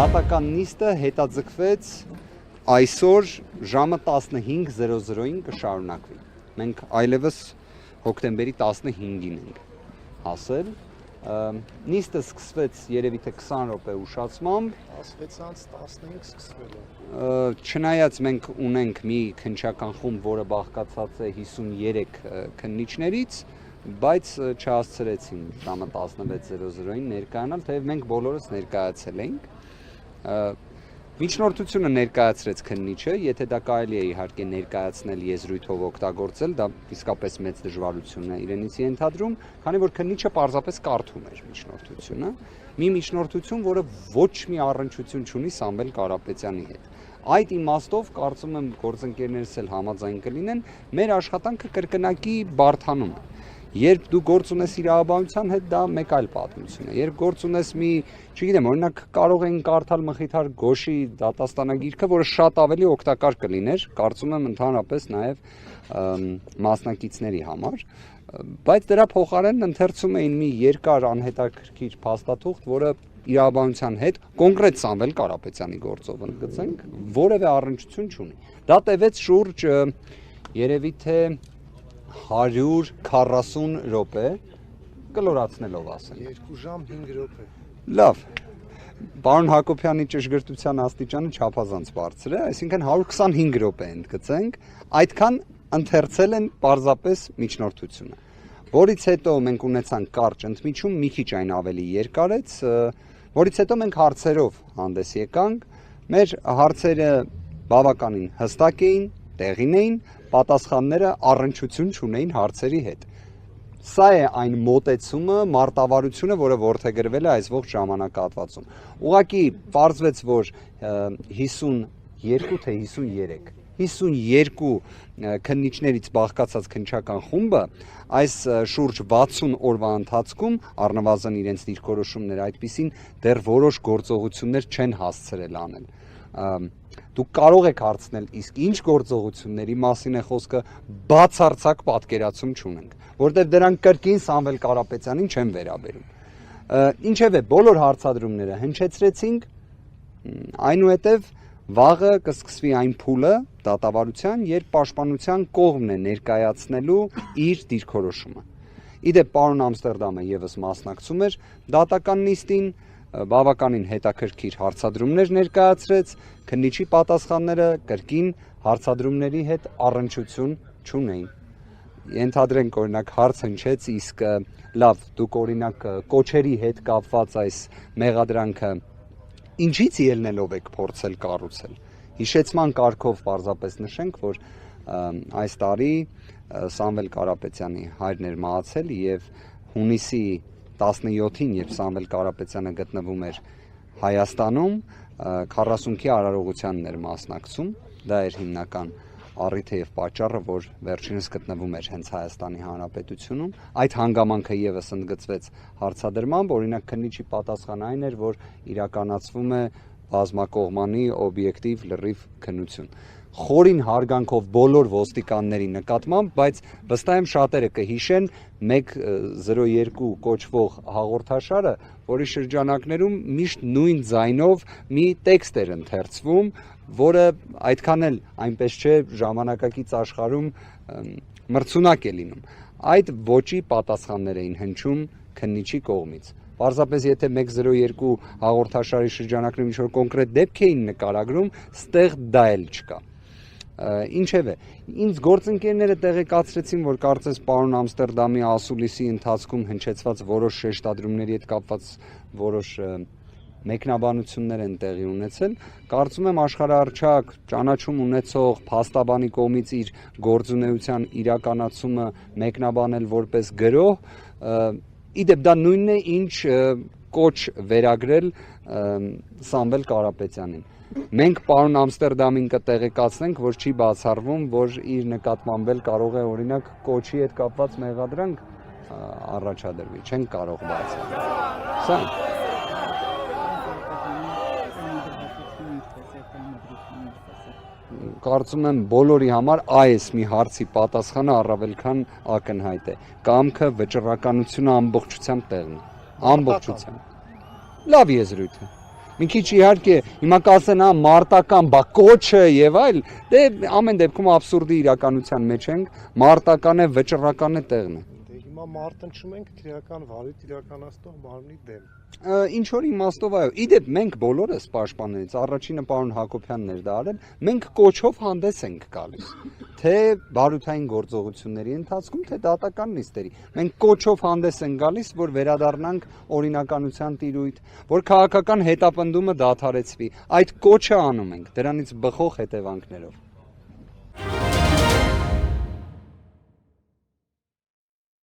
Դատական նիստը հետաձգվեց այսօր ժամը 15:00-ին կշարունակվի։ Մենք այլևս հոկտեմբերի 15-ին ենք հասել։ Նիստը սկսվեց երևի թե 20 րոպե ուշացմամբ։ 16:15 սկսվել է։ Չնայած մենք ունենք մի քննչական խումբ, որը բաղկացած է 53 քննիչներից, բայց չհասցրեցին ժամը 16:00-ին ներկայանալ, թեև մենք բոլորս ներկայացել ենք։ Միջնորդությունը ներկայացրեց քննիչը, եթե դա կարելի է իհարկե ներկայացնել եզրույթով օգտագործել, դա իսկապես մեծ դժվարություն է իրենից ենթադրում, քանի որ քննիչը պարզապես կարդում էր միջնորդությունը, մի միջնորդություն, որը ոչ մի առնչություն չունի Սամվել Կարապետյանի հետ։ Այդ իմաստով կարծում եմ գործընկերներս էլ համաձայն կլինեն, մեր աշխատանքը կրկնակի բարդանում է։ Երբ դու գործ ունես իրավաբանության հետ, դա մեկ այլ պատմություն է։ Երբ գործ ունես մի, չգիտեմ, օրինակ կարող էին կարդալ Մխիթար Գոշի դատաստանագիրքը, որը շատ ավելի օգտակար կլիներ, կարծում եմ ընդհանրապես նաև մասնակիցների համար, բայց դրա փոխարեն ընթերցում էին մի երկար անհետաքրքիր փաստաթուղթ, որը իրավաբանության հետ կոնկրետ Սամվել Կարապետյանի գործով ընդգծենք, որևէ առնչություն չունի։ Դա տևեց շուրջ երևի թե 140 րոպե, կլորացնելով ասենք։ 2 ժամ 5 րոպե։ Լավ, պարոն Հակոբյանի ճշգրտության աստիճանը չափազանց բարձր է, այսինքն 125 րոպե ընդգծենք, այդքան ընթերցել են պարզապես միջնորդությունը, որից հետո մենք ունեցանք կարճ ընդմիջում, մի քիչ այն ավելի երկարեց, որից հետո մենք հարցերով հանդես եկանք, մեր հարցերը բավականին հստակ էին, տեղին էին, պատասխանները առնչություն չունեին հարցերի հետ։ Սա է այն մոտեցումը, մարտավարությունը, որը որդեգրվել է այս ողջ ժամանակահատվածում։ Ուղղակի պարզվեց, որ 52 թե 52 քննիչներից բաղկացած քննչական խումբը այս շուրջ 60 օրվա ընթացքում առնվազն իրենց դիրքորոշումները այդպիսին դեռ որոշ գործողություններ չեն հասցրել անել։ Դուք կարող եք հարցնել, իսկ ինչ գործողությունների մասին է խոսքը, բացարձակ պատկերացում չունենք, որտեղ դրանք կրկին Սամվել Կարապետյանին չեն վերաբերում։ Ինչևէ, բոլոր հարցադրումները հնչեցրեցինք, այնուհետև վաղը կսկսվի այն փուլը դատավարության, երբ պաշտպանության կողմն է ներկայացնելու իր դիրքորոշումը։ Իդեպ պարոն Ամստերդամը եւս մասնակցում էր դատական նիստին, բավականին հետաքրքիր հարցադրումներ ներկայացրեց, քննիչի պատասխանները կրկին հարցադրումների հետ առնչություն չունեին։ Ենթադրենք օրինակ հարց հնչեց, իսկ լավ, դուք օրինակ կոչերի հետ կապված այս մեղադրանքը ինչից ելնելով եք փորձել կառուցել։ Հիշեցման կարգով պարզապես նշենք, որ այս տարի Սամվել Կարապետյանի հայրն էր մահացել եւ հունիսի 17-ին, երբ Սամվել Կարապետյանը գտնվում էր Հայաստանում, 40-ի արարողությանն էր մասնակցում, դա էր հիմնական առիթը եւ պատճառը, որ վերջինս գտնվում էր հենց Հայաստանի Հանրապետությունում։ Այդ հանգամանքը եւս ընդգծվեց հարցադրմամբ, օրինակ քննիչի պատասխանը այն էր, որ իրականացվում է բազմակողմանի օբյեկտիվ լրիվ քննություն։ Խորին հարգանքով բոլոր ոստիկանների նկատմամբ, բայց վստահ եմ շատերը կհիշեն 102 կոչվող հաղորդաշարը, որի շրջանակներում միշտ նույն ձայնով մի տեքստ էր ընթերցվում, որը այդքան էլ այնպես չէ ժամանակակից աշխարհում մրցունակ է լինում։ Այդ ոճի պատասխաններ էին հնչում քննիչի կողմից։ Պարզապես եթե 102 հաղորդաշարի շրջանակներում ինչ-որ կոնկրետ դեպք էին նկարագրում, ստեղ դա էլ չկա։ Ինչևէ, ինձ գործընկերները տեղեկացրեցին, որ կարծես պարոն Ամստերդամի ասուլիսի ընթացքում հնչեցված որոշ շեշտադրումների հետ կապված որոշ մեկնաբանություններ են տեղի ունեցել, կարծում եմ աշխարհահռչակ ճանաչում ունեցող փաստաբանի կողմից իր գործունեության իրականացումը մեկնաբանել որպես գրող, իդեպ դա նույնն է, ինչ կոչ վերագրել Սամվել Կարապետյանին։ Մենք պարոն Ամստերդամին կտեղեկացնենք, որ չի բացառվում, որ իր նկատմամբ էլ կարող է օրինակ կոչի հետ կապված մեղադրանք առաջադրվի, չենք կարող բացառել։ Սա կարծում եմ բոլորի համար այս մի հարցի պատասխանը առավել քան ակնհայտ է։ Կամքը, վճռականությունը ամբողջությամբ տեղն է։ Ամբողջությամբ։ Լավ եզրույթ է։ Մի քիչ իհարկե հիմա կասեն, հա, մարտական, բա կոչը եւ այլ, դե ամեն դեպքում աբսուրդի իրականության մեջ ենք, մարտական է, վճռական է տեղն է։ Դե հիմա մարդ ընչում ենք քրեական վարույթ իրականացնող մարմնի դեմ։ Ինչ որ իմաստով այո, իդեպ մենք բոլորս պաշտպաններից առաջինը պարոն Հակոբյանն էր դա արել, մենք կոչով հանդես ենք գալիս, թե բարութային գործողությունների ընթացքում, թե դատական նիստերի։ Մենք կոչով հանդես ենք գալիս, որ վերադառնանք օրինականության տիրույթ, որ քաղաքական հետապնդումը դադարեցվի։ Այդ կոչը անում ենք, դրանից բխող հետևանքներով։